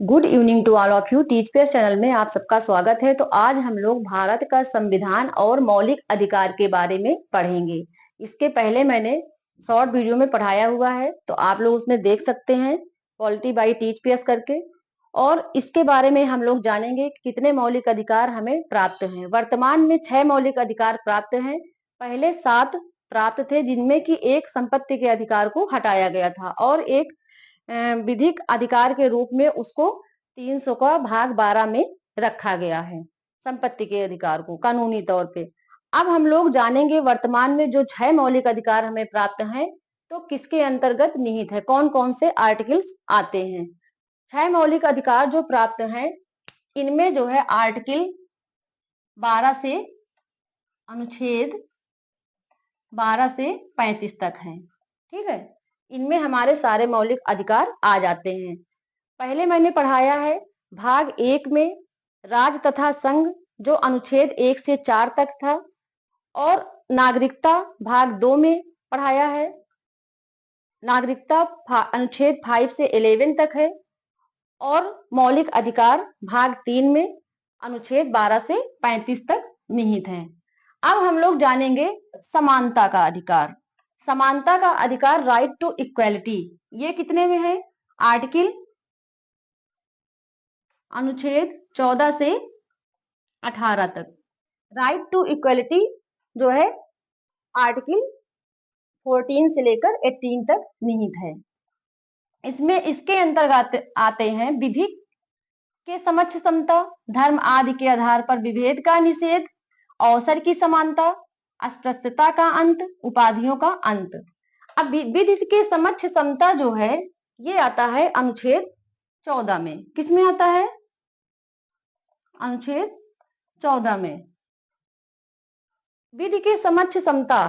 Good evening to all of you. Teach pair channel में आप सबका स्वागत है। तो आज हम लोग भारत का संविधान और मौलिक अधिकार के बारे में पढ़ेंगे। इसके पहले मैंने शॉर्ट वीडियो में पढ़ाया हुआ है, तो आप लोग उसमें देख सकते हैं, पॉलिटी बाई टीच पेयर्स करके। और इसके बारे में हम लोग जानेंगे कि कितने मौलिक अधिकार हमें प्राप्त हैं। वर्तमान में 6 मौलिक अधिकार प्राप्त हैं। पहले 7 प्राप्त थे, जिनमें की एक संपत्ति के अधिकार को हटाया गया था और एक विधिक अधिकार के रूप में उसको 300 का भाग 12 में रखा गया है, संपत्ति के अधिकार को कानूनी तौर पे। अब हम लोग जानेंगे वर्तमान में जो 6 मौलिक अधिकार हमें प्राप्त हैं, तो किसके अंतर्गत निहित है, कौन कौन से आर्टिकल्स आते हैं। 6 मौलिक अधिकार जो प्राप्त हैं, इनमें जो है आर्टिकल 12 से अनुच्छेद 12 से 35 तक है। ठीक है, इनमें हमारे सारे मौलिक अधिकार आ जाते हैं। पहले मैंने पढ़ाया है भाग 1 में राज्य तथा संघ, जो अनुच्छेद 1 से 4 तक था, और नागरिकता भाग 2 में पढ़ाया है, नागरिकता अनुच्छेद 5 से 11 तक है, और मौलिक अधिकार भाग 3 में अनुच्छेद 12 से 35 तक निहित है। अब हम लोग जानेंगे समानता का अधिकार। समानता का अधिकार, राइट टू इक्वालिटी, ये कितने में है? आर्टिकल अनुच्छेद 14 से 18 तक। राइट टू इक्वालिटी जो है आर्टिकल 14 से लेकर 18 तक निहित है। इसमें इसके अंतर्गत आते हैं विधि के समक्ष समता, धर्म आदि के आधार पर विभेद का निषेध, अवसर की समानता, अस्पृश्यता का अंत, उपाधियों का अंत। अब विधि के समक्ष समता जो है, ये आता है अनुच्छेद 14 में। किसमें आता है? अनुच्छेद 14 में। विधि के समक्ष समता,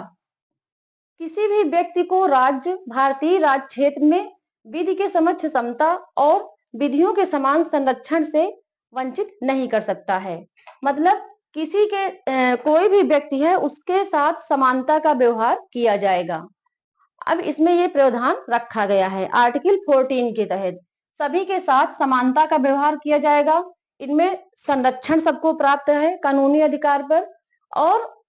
किसी भी व्यक्ति को राज्य, भारतीय राज्य क्षेत्र में विधि के समक्ष समता और विधियों के समान संरक्षण से वंचित नहीं कर सकता है। मतलब किसी के कोई भी व्यक्ति है, उसके साथ समानता का व्यवहार किया जाएगा। अब इसमें ये प्रावधान रखा गया है आर्टिकल 14 के तहत, सभी के साथ समानता का व्यवहार किया जाएगा। इनमें संरक्षण सबको प्राप्त है कानूनी अधिकार पर, और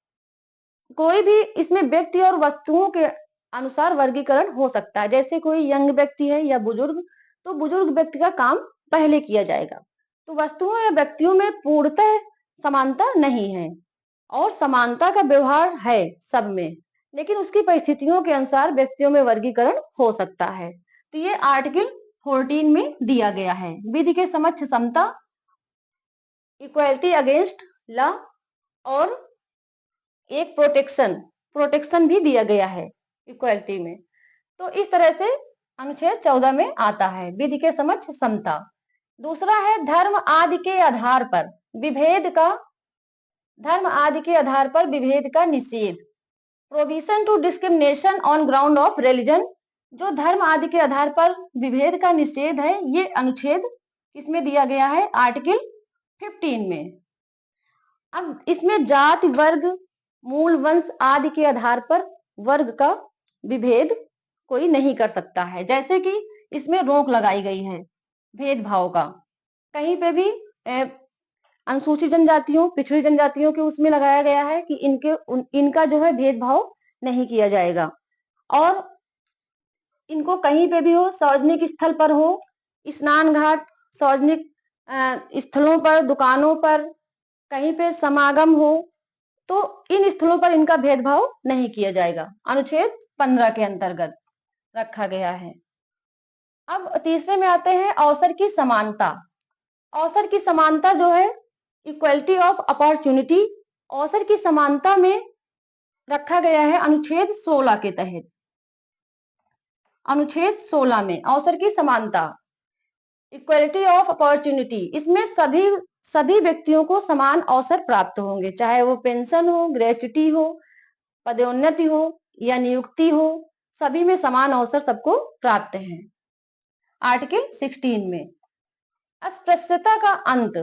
कोई भी इसमें व्यक्ति और वस्तुओं के अनुसार वर्गीकरण हो सकता है। जैसे कोई यंग व्यक्ति है या बुजुर्ग, तो बुजुर्ग व्यक्ति का काम पहले किया जाएगा। तो वस्तुओं या व्यक्तियों में पूर्णतः समानता नहीं है, और समानता का व्यवहार है सब में, लेकिन उसकी परिस्थितियों के अनुसार व्यक्तियों में वर्गीकरण हो सकता है। तो ये आर्टिकल 14 में दिया गया है, विधि के समक्ष समता, इक्वालिटी अगेंस्ट लॉ, और एक प्रोटेक्शन भी दिया गया है इक्वालिटी में। तो इस तरह से अनुच्छेद 14 में आता है विधि के समक्ष समता। दूसरा है धर्म आदि के आधार पर विभेद का, धर्म आदि के आधार पर विभेद का निषेध, provision to discrimination on ground of religion. जो धर्म आदि के आधार पर विभेद का निषेध है, ये अनुच्छेद किसमें दिया गया है? आर्टिकल 15 में। अब इसमें जाति, वर्ग, मूल वंश आदि के आधार पर वर्ग का विभेद कोई नहीं कर सकता है। जैसे कि इसमें रोक लगाई गई है भेदभाव का, कहीं पे भी अनुसूचित जनजातियों, पिछड़ी जनजातियों के उसमें लगाया गया है कि इनका जो है भेदभाव नहीं किया जाएगा, और इनको कहीं पे भी हो, सार्वजनिक स्थल पर हो, स्नान घाट, सार्वजनिक स्थलों पर, दुकानों पर, कहीं पे समागम हो, तो इन स्थलों पर इनका भेदभाव नहीं किया जाएगा। अनुच्छेद 15 के अंतर्गत रखा गया है। अब तीसरे में आते हैं अवसर की समानता। अवसर की समानता जो है इक्वलिटी ऑफ अपॉर्चुनिटी, अवसर की समानता में रखा गया है अनुच्छेद 16 के तहत। अनुच्छेद 16 में अवसर की समानता, इक्वलिटी ऑफ अपॉर्चुनिटी, इसमें सभी व्यक्तियों को समान अवसर प्राप्त होंगे, चाहे वो पेंशन हो, ग्रेच्युटी हो, पदोन्नति हो या नियुक्ति हो, सभी में समान अवसर सबको प्राप्त हैं। आर्टिकल 16 में अस्पृश्यता का अंत,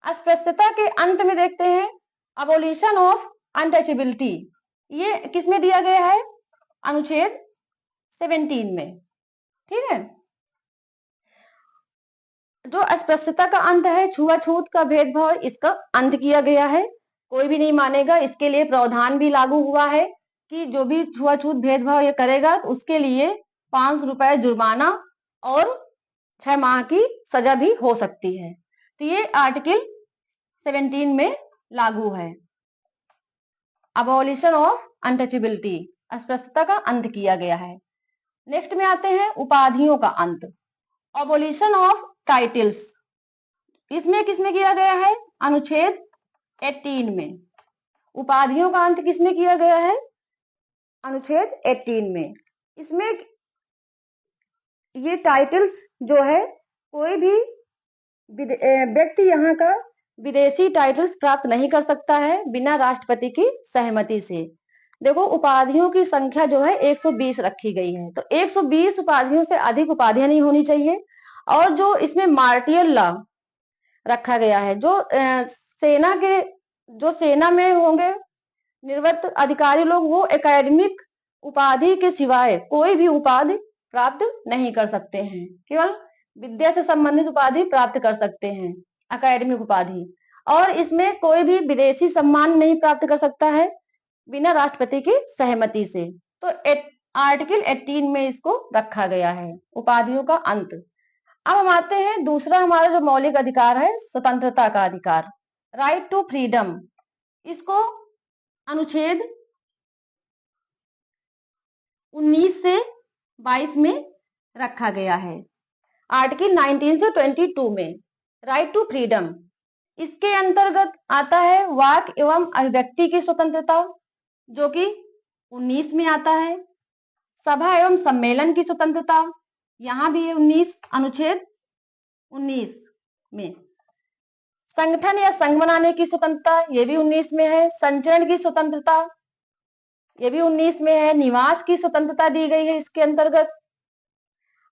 अस्पृश्यता के अंत में देखते हैं अबोलिशन ऑफ अनटचेबिलिटी, ये किसमें दिया गया है? अनुच्छेद 17 में। ठीक है, जो अस्पृश्यता का अंत है, छुआछूत का भेदभाव, इसका अंत किया गया है। कोई भी नहीं मानेगा, इसके लिए प्रावधान भी लागू हुआ है कि जो भी छुआछूत भेदभाव ये करेगा तो उसके लिए 500 रुपए जुर्माना और 6 माह की सजा भी हो सकती है। तो ये आर्टिकल 17 में लागू है। अबॉलिशन ऑफ अनटचेबिलिटी, अस्पृश्यता का अंत किया गया है। नेक्स्ट में आते हैं उपाधियों का अंत, अबॉलिशन ऑफ टाइटल्स। इसमें किसमें किया गया है? अनुच्छेद 18 में। उपाधियों का अंत किसमें किया गया है? अनुच्छेद 18 में। इसमें ये टाइटल्स जो है, कोई भी व्यक्ति यहाँ का विदेशी टाइटल्स प्राप्त नहीं कर सकता है बिना राष्ट्रपति की सहमति से। देखो, उपाधियों की संख्या जो है 120 रखी गई है, तो 120 उपाधियों से अधिक उपाधियां नहीं होनी चाहिए। और जो इसमें मार्टियल लॉ रखा गया है, जो सेना में होंगे निवृत्त अधिकारी लोग, वो एकेडमिक उपाधि के सिवाय कोई भी उपाधि प्राप्त नहीं कर सकते हैं, केवल विद्या से संबंधित उपाधि प्राप्त कर सकते हैं, एकेडमिक उपाधि। और इसमें कोई भी विदेशी सम्मान नहीं प्राप्त कर सकता है बिना राष्ट्रपति की सहमति से। तो आर्टिकल 18 में इसको रखा गया है, उपाधियों का अंत। अब हम आते हैं दूसरा, हमारा जो मौलिक अधिकार है, स्वतंत्रता का अधिकार, राइट टू फ्रीडम। इसको अनुच्छेद 19 से 22 में रखा गया है। आर्टिकल 19 से 22 में राइट टू फ्रीडम, इसके अंतर्गत आता है वाक एवं अभिव्यक्ति की स्वतंत्रता, जो कि 19 में आता है। सभा एवं सम्मेलन की स्वतंत्रता, यहां भी है 19, अनुच्छेद 19 में। संगठन या संघ बनाने की स्वतंत्रता, ये भी 19 में है। संचरण की स्वतंत्रता, ये भी 19 में है। निवास की स्वतंत्रता दी गई है इसके अंतर्गत,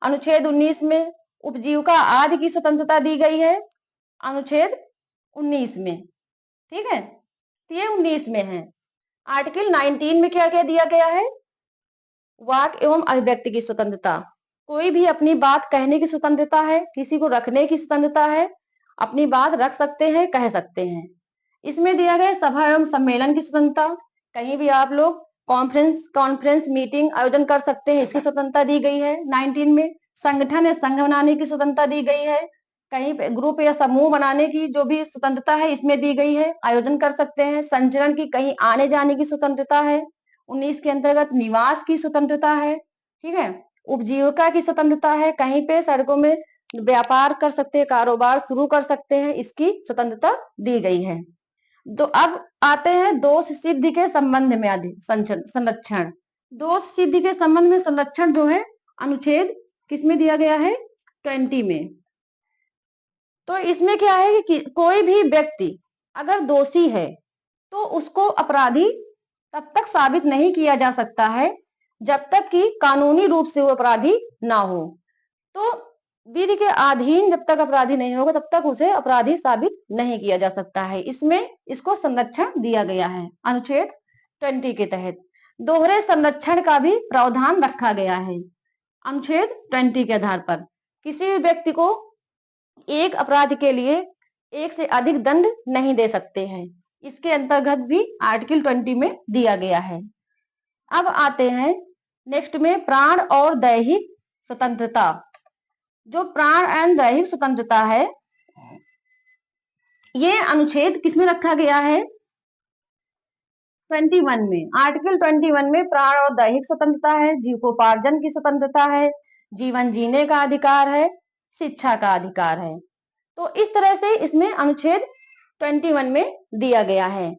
अनुच्छेद 19 में। उपजीविका आदि की स्वतंत्रता दी गई है अनुच्छेद 19 में। ठीक है, तो ये 19 में है। आर्टिकल 19 में क्या क्या दिया गया है? वाक एवं अभिव्यक्ति की स्वतंत्रता, कोई भी अपनी बात कहने की स्वतंत्रता है, किसी को रखने की स्वतंत्रता है, अपनी बात रख सकते हैं, कह सकते हैं। इसमें दिया गया सभा एवं सम्मेलन की स्वतंत्रता, कहीं भी आप लोग कॉन्फ्रेंस मीटिंग आयोजन कर सकते हैं, इसकी स्वतंत्रता दी गई है 19 में। संगठन या संघ बनाने की स्वतंत्रता दी गई है, कहीं पे ग्रुप या समूह बनाने की जो भी स्वतंत्रता है इसमें दी गई है, आयोजन कर सकते हैं। संचरण की, कहीं आने जाने की स्वतंत्रता है 19 के अंतर्गत। निवास की स्वतंत्रता है, ठीक है। उपजीविका की स्वतंत्रता है, कहीं पे सड़कों में व्यापार कर सकते हैं, कारोबार शुरू कर सकते हैं, इसकी स्वतंत्रता दी गई है। तो अब आते हैं दोष सिद्धि के संबंध में संरक्षण। दोष सिद्धि के संबंध में संरक्षण जो है अनुच्छेद किसमें दिया गया है? 20 में। तो इसमें क्या है कि कोई भी व्यक्ति अगर दोषी है तो उसको अपराधी तब तक साबित नहीं किया जा सकता है जब तक कि कानूनी रूप से वो अपराधी ना हो। तो विधि के अधीन जब तक अपराधी नहीं होगा तब तक उसे अपराधी साबित नहीं किया जा सकता है। इसमें इसको संरक्षण दिया गया है अनुच्छेद 20 के तहत। दोहरे संरक्षण का भी प्रावधान रखा गया है अनुच्छेद 20 के आधार पर। किसी भी व्यक्ति को एक अपराध के लिए एक से अधिक दंड नहीं दे सकते हैं, इसके अंतर्गत भी आर्टिकल 20 में दिया गया है। अब आते हैं नेक्स्ट में प्राण और दैहिक स्वतंत्रता। जो प्राण एंड दैहिक स्वतंत्रता है, ये अनुच्छेद किसमें रखा गया है? 21 में। आर्टिकल 21 में प्राण और दैहिक स्वतंत्रता है, जीविकोपार्जन की स्वतंत्रता है, जीवन जीने का अधिकार है, शिक्षा का अधिकार है। तो इस तरह से इसमें अनुच्छेद 21 में दिया गया है।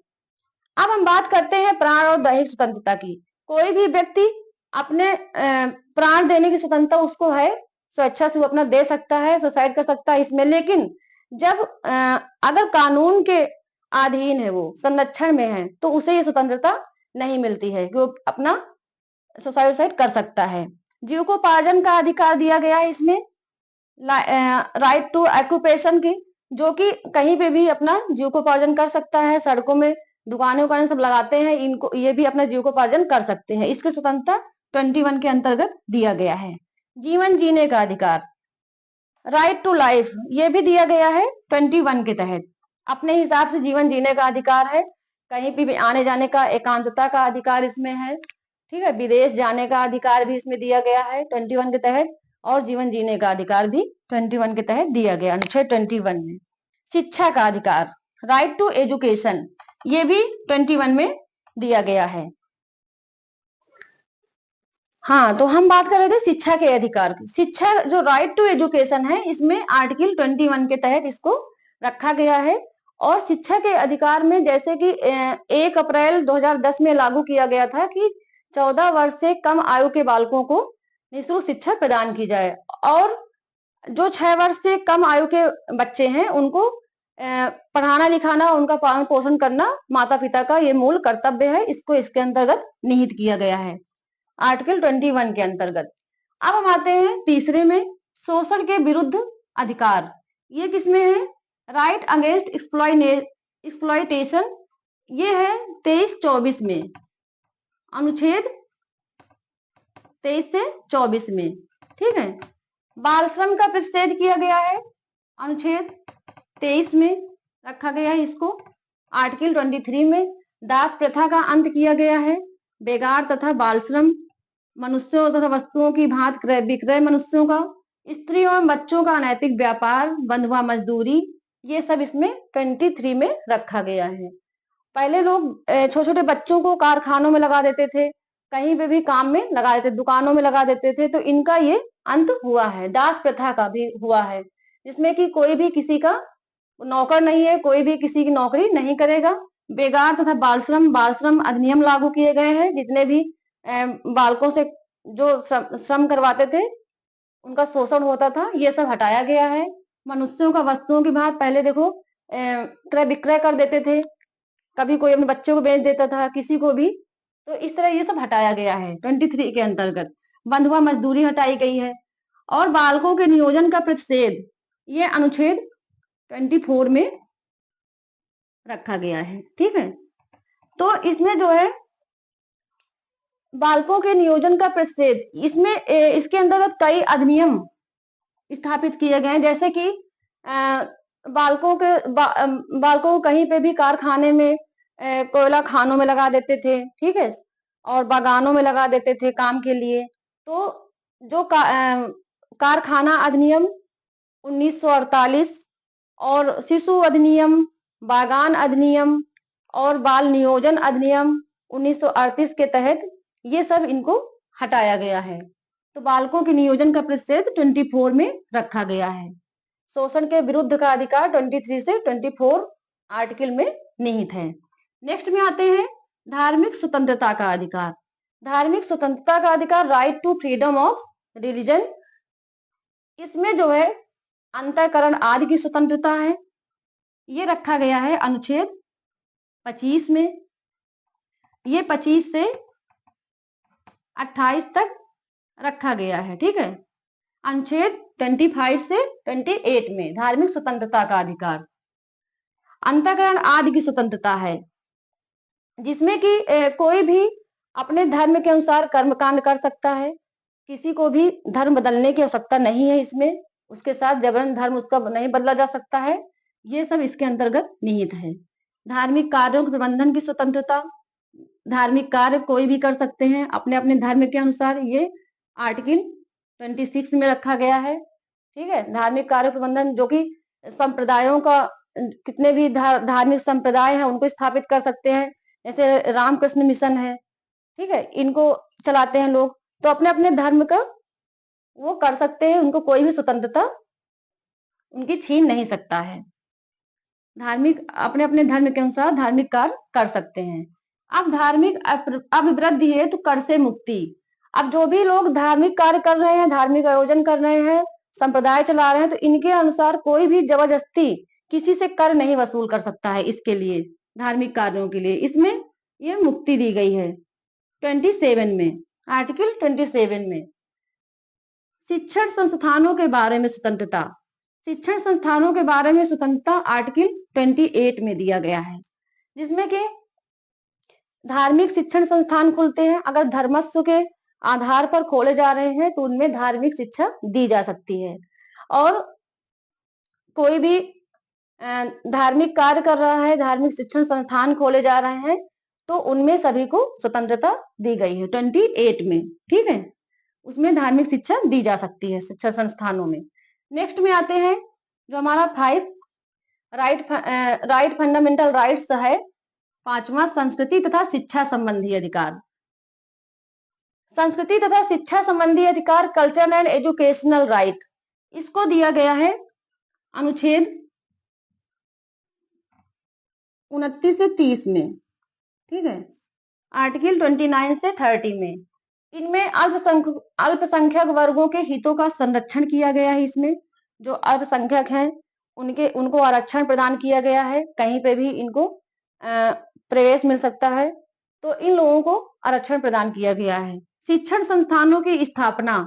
अब हम बात करते हैं प्राण और दैहिक स्वतंत्रता की। कोई भी व्यक्ति अपने प्राण देने की स्वतंत्रता उसको है, स्वेच्छा से वो अपना दे सकता है, सुसाइड कर सकता है इसमें। लेकिन जब अगर कानून के अधीन है, वो संरक्षण में है, तो उसे ये स्वतंत्रता नहीं मिलती है कि वो अपना सुसाइड कर सकता है। जीविकोपार्जन का अधिकार दिया गया है इसमें, राइट टू ऑक्यूपेशन की, जो कि कहीं पे भी अपना जीविकोपार्जन कर सकता है। सड़कों में दुकानें उकानें सब लगाते हैं, इनको ये भी अपना जीविकोपार्जन कर सकते हैं। इसकी स्वतंत्रता 21 के अंतर्गत दिया गया है। जीवन जीने का अधिकार, राइट टू लाइफ ये भी दिया गया है 21 के तहत। अपने हिसाब से जीवन जीने का अधिकार है, कहीं भी आने जाने का एकांतता का अधिकार इसमें है, ठीक है। विदेश जाने का अधिकार भी इसमें दिया गया है 21 के तहत, और जीवन जीने का अधिकार भी 21 के तहत दिया गया, अनुच्छेद 21 में। शिक्षा का अधिकार, राइट टू एजुकेशन, ये भी 21 में दिया गया है। हाँ, तो हम बात कर रहे थे शिक्षा के अधिकार की। शिक्षा जो राइट टू एजुकेशन है, इसमें आर्टिकल 21 के तहत इसको रखा गया है। और शिक्षा के अधिकार में जैसे कि 1 अप्रैल 2010 में लागू किया गया था कि 14 वर्ष से कम आयु के बालकों को निःशुल्क शिक्षा प्रदान की जाए, और जो 6 वर्ष से कम आयु के बच्चे हैं उनको पढ़ाना लिखाना, उनका पालन पोषण करना माता पिता का ये मूल कर्तव्य है। इसको इसके अंतर्गत निहित किया गया है आर्टिकल 21 के अंतर्गत। अब हम आते हैं तीसरे में, शोषण के विरुद्ध अधिकार। ये किसमें है? राइट अगेंस्ट एक्सप्लॉयटेशन, ये है 23-24 में, अनुच्छेद 23 से 24 में, ठीक है। बाल श्रम का प्रतिषेध किया गया है, अनुच्छेद 23 में रखा गया है इसको। आर्टिकल 23 में दास प्रथा का अंत किया गया है। बेगार तथा बाल श्रम, मनुष्यों तथा वस्तुओं की भांति क्रय विक्रय मनुष्यों का, स्त्रियों और बच्चों का अनैतिक व्यापार, बंधुआ मजदूरी, ये सब इसमें 23 में रखा गया है। पहले लोग छोटे छोटे बच्चों को कारखानों में लगा देते थे, कहीं पे भी काम में लगा देते, दुकानों में लगा देते थे, तो इनका ये अंत हुआ है। दास प्रथा का भी हुआ है, जिसमें कि कोई भी किसी का नौकर नहीं है, कोई भी किसी की नौकरी नहीं करेगा। बेगार तथा बाल श्रम अधिनियम लागू किए गए हैं। जितने भी बालकों से जो श्रम करवाते थे, उनका शोषण होता था, ये सब हटाया गया है। मनुष्यों का वस्तुओं की बात, पहले देखो क्रय विक्रय कर देते थे, कभी कोई अपने बच्चों को बेच देता था, किसी को भी, तो इस तरह ये सब हटाया गया है 23 के अंतर्गत। बंधुआ मजदूरी हटाई गई है, और बालकों के नियोजन का प्रतिषेध, ये अनुच्छेद 24 में रखा गया है, ठीक है। तो इसमें जो है बालकों के नियोजन का प्रतिषेध, इसमें इसके अंतर्गत कई अधिनियम स्थापित किए गए हैं, जैसे कि बालकों को कहीं पे भी कारखाने में, कोयला खानों में लगा देते थे, ठीक है, और बागानों में लगा देते थे काम के लिए। तो जो कारखाना अधिनियम 1948 और शिशु अधिनियम, बागान अधिनियम और बाल नियोजन अधिनियम 1938 के तहत ये सब इनको हटाया गया है। तो बालकों के नियोजन का प्रतिषेध 24 में रखा गया है। शोषण के विरुद्ध का अधिकार 23 से 24 आर्टिकल में निहित है। नेक्स्ट में आते हैं धार्मिक स्वतंत्रता का अधिकार। धार्मिक स्वतंत्रता का अधिकार, right to freedom of religion, इसमें जो है अंतःकरण आदि की स्वतंत्रता है, ये रखा गया है अनुच्छेद 25 में। ये 25 से 28 तक रखा गया है, ठीक है। अनुच्छेद 25 से 28 में धार्मिक स्वतंत्रता का अधिकार। अंतःकरण आदि की स्वतंत्रता है, जिसमें कि कोई भी अपने धर्म के अनुसार कर्मकांड कर सकता है, किसी को भी धर्म बदलने की आवश्यकता नहीं है इसमें, उसके साथ जबरन धर्म उसका नहीं बदला जा सकता है, ये सब इसके अंतर्गत निहित है। धार्मिक कार्यों के प्रबंधन की स्वतंत्रता, धार्मिक कार्य कोई भी कर सकते हैं अपने अपने धर्म के अनुसार, ये आर्टिकल 26 में रखा गया है, ठीक है। धार्मिक कार्य प्रबंधन, जो कि संप्रदायों का, कितने भी धार्मिक संप्रदाय हैं उनको स्थापित कर सकते हैं, जैसे रामकृष्ण मिशन है, ठीक है, इनको चलाते हैं लोग, तो अपने अपने धर्म का वो कर सकते हैं, उनको कोई भी स्वतंत्रता उनकी छीन नहीं सकता है। धार्मिक अपने अपने धर्म के अनुसार धार्मिक कार्य कर सकते हैं। अब धार्मिक अभिवृद्धि है तो कर से मुक्ति। अब जो भी लोग धार्मिक कार्य कर रहे हैं, धार्मिक आयोजन कर रहे हैं, संप्रदाय चला रहे हैं, तो इनके अनुसार कोई भी जबरदस्ती किसी से कर नहीं वसूल कर सकता है। इसके लिए धार्मिक कार्यों के लिए इसमें ये मुक्ति दी गई है 27 में, आर्टिकल 27 में। शिक्षण संस्थानों के बारे में स्वतंत्रता, शिक्षण संस्थानों के बारे में स्वतंत्रता आर्टिकल 28 में दिया गया है, जिसमें कि धार्मिक शिक्षण संस्थान खुलते हैं, अगर धर्मस्व के आधार पर खोले जा रहे हैं तो उनमें धार्मिक शिक्षा दी जा सकती है। और कोई भी धार्मिक कार्य कर रहा है, धार्मिक शिक्षण संस्थान खोले जा रहे हैं, तो उनमें सभी को स्वतंत्रता दी गई है 28 में। ठीक है, उसमें धार्मिक शिक्षा दी जा सकती है शिक्षा संस्थानों में। नेक्स्ट में आते हैं जो हमारा 5 राइट फंडामेंटल राइट्स है। 5वां संस्कृति तथा शिक्षा संबंधी अधिकार। संस्कृति तथा शिक्षा संबंधी अधिकार, कल्चरल एंड एजुकेशनल राइट, इसको दिया गया है अनुच्छेद 29 से 30 में। ठीक है, आर्टिकल 29 से 30 में। इनमें अल्पसंख्यक वर्गों के हितों का संरक्षण किया गया है। इसमें जो अल्पसंख्यक हैं उनको आरक्षण प्रदान किया गया है, कहीं पे भी इनको प्रवेश मिल सकता है, तो इन लोगों को आरक्षण प्रदान किया गया है। शिक्षण संस्थानों की स्थापना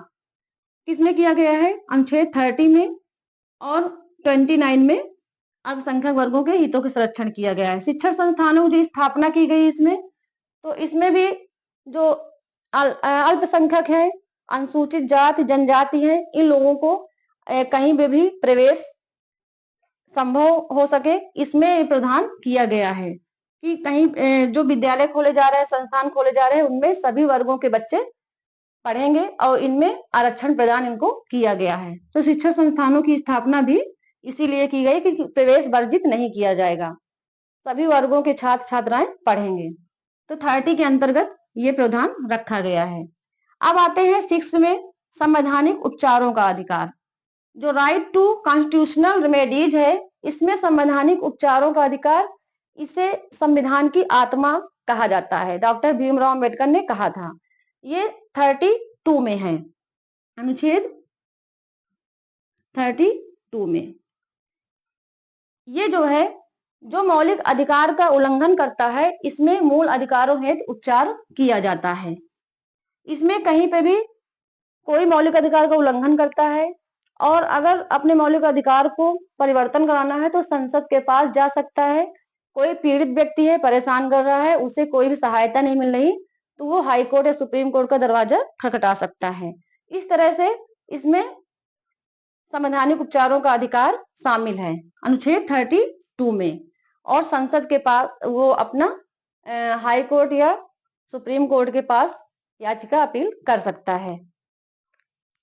किसमें किया गया है? अनुच्छेद 30 में और 29 में अल्पसंख्यक वर्गों के हितों के संरक्षण किया गया है। शिक्षण संस्थानों की स्थापना की गई इसमें, तो इसमें भी जो अल्पसंख्यक है, अनुसूचित जाति जनजाति है, इन लोगों को कहीं पे भी प्रवेश संभव हो सके, इसमें प्रावधान किया गया है कि कहीं जो विद्यालय खोले जा रहे हैं, संस्थान खोले जा रहे हैं, उनमें सभी वर्गों के बच्चे पढ़ेंगे और इनमें आरक्षण प्रदान इनको किया गया है। तो शिक्षण संस्थानों की स्थापना भी इसीलिए की गई कि प्रवेश वर्जित नहीं किया जाएगा, सभी वर्गों के छात्र छात्राएं पढ़ेंगे। तो 30 के अंतर्गत ये प्रावधान रखा गया है। अब आते हैं 6 में, संवैधानिक उपचारों का अधिकार। जो राइट टू कॉन्स्टिट्यूशनल रेमेडीज है, इसमें संवैधानिक उपचारों का अधिकार, इसे संविधान की आत्मा कहा जाता है, डॉक्टर भीमराव अंबेडकर ने कहा था। ये 32 में है, अनुच्छेद 32 में। ये जो है, जो मौलिक अधिकार का उल्लंघन करता है, इसमें मूल अधिकारों हेतु उपचार किया जाता है। इसमें कहीं पे भी कोई मौलिक अधिकार का उल्लंघन करता है और अगर अपने मौलिक अधिकार को परिवर्तन कराना है तो संसद के पास जा सकता है। कोई पीड़ित व्यक्ति है, परेशान कर रहा है, उसे कोई भी सहायता नहीं मिल रही, तो वो हाई कोर्ट या सुप्रीम कोर्ट का दरवाजा खटखटा सकता है। इस तरह से इसमें संवैधानिक उपचारों का अधिकार शामिल है अनुच्छेद 32 में। और संसद के पास वो अपना हाई कोर्ट या सुप्रीम कोर्ट के पास याचिका अपील कर सकता है।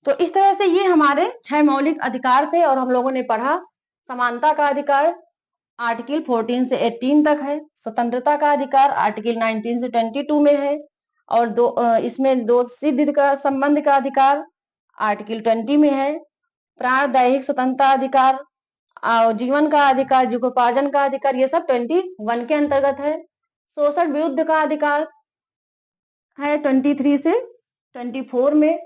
तो इस तरह से ये हमारे 6 मौलिक अधिकार थे और हम लोगों ने पढ़ा। समानता का अधिकार आर्टिकल 14 से 18 तक है। स्वतंत्रता का अधिकार आर्टिकल 19 से 22 में है। और इसमें दो सिद्ध का संबंध का अधिकार आर्टिकल 20 में है। प्राण दैहिक स्वतंत्रता अधिकार और जीवन का अधिकार, जीविकोपार्जन का अधिकार, ये सब 21 के अंतर्गत है। शोषण विरुद्ध का अधिकार है 23 से 24 में।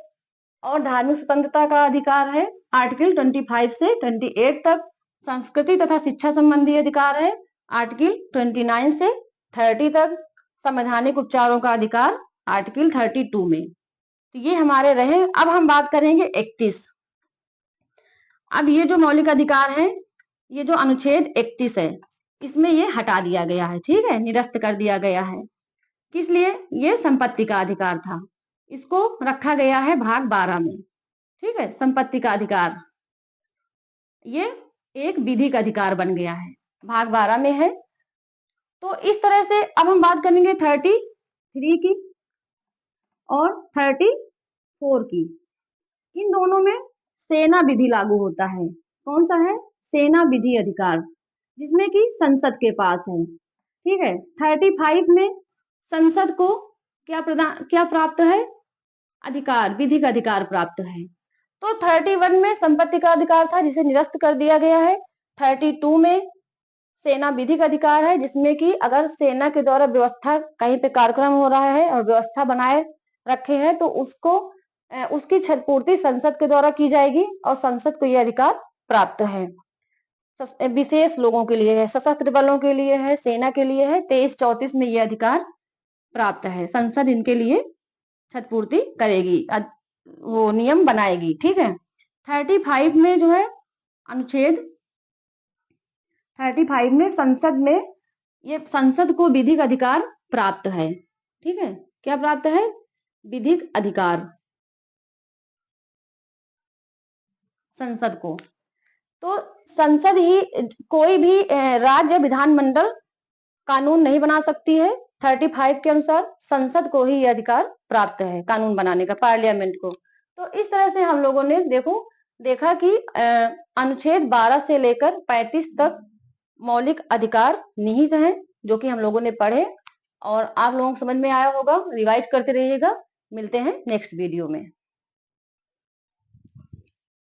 और धार्मिक स्वतंत्रता का अधिकार है आर्टिकल 25 से 28 तक। संस्कृति तथा शिक्षा संबंधी अधिकार है आर्टिकल 29 से 30 तक। संवैधानिक उपचारों का अधिकार आर्टिकल 32 में। तो ये हमारे रहे। अब हम बात करेंगे 31। अब ये जो मौलिक अधिकार है, ये जो अनुच्छेद 31 है, इसमें ये हटा दिया गया है। ठीक है, निरस्त कर दिया गया है। किस लिए? ये संपत्ति का अधिकार था, इसको रखा गया है भाग 12 में। ठीक है, संपत्ति का अधिकार ये एक विधिक अधिकार बन गया है, भाग 12 में है। तो इस तरह से अब हम बात करेंगे 33 की और 34 की। इन दोनों में सेना विधि लागू होता है। कौन सा है? सेना विधि अधिकार, जिसमें कि संसद के पास है। ठीक है, 35 में संसद को क्या प्राप्त है? अधिकार, विधिक अधिकार प्राप्त है। तो 31 में संपत्ति का अधिकार था, जिसे निरस्त कर दिया गया है। 32 में सेना विधिक अधिकार है, जिसमें कि अगर सेना के द्वारा व्यवस्था, कहीं पे कार्यक्रम हो रहा है और व्यवस्था बनाए रखे हैं, तो उसकी क्षतिपूर्ति संसद के द्वारा की जाएगी और संसद को यह अधिकार प्राप्त है। विशेष लोगों के लिए है, सशस्त्र बलों के लिए है, सेना के लिए है। 23-34 में यह अधिकार प्राप्त है। संसद इनके लिए क्षतिपूर्ति करेगी, वो नियम बनाएगी। ठीक है, 35 में जो है अनुच्छेद 35 में संसद में ये संसद को विधिक अधिकार प्राप्त है। ठीक है, क्या प्राप्त है? विधिक अधिकार संसद को। तो संसद ही कोई भी राज्य विधानमंडल कानून नहीं बना सकती है। 35 के अनुसार संसद को ही यह अधिकार प्राप्त है कानून बनाने का, पार्लियामेंट को। तो इस तरह से हम लोगों ने देखा कि अनुच्छेद 12 से लेकर 35 तक मौलिक अधिकार निहित हैं, जो कि हम लोगों ने पढ़े और आप लोगों को समझ में आया होगा। रिवाइज करते रहिएगा। मिलते हैं नेक्स्ट वीडियो में।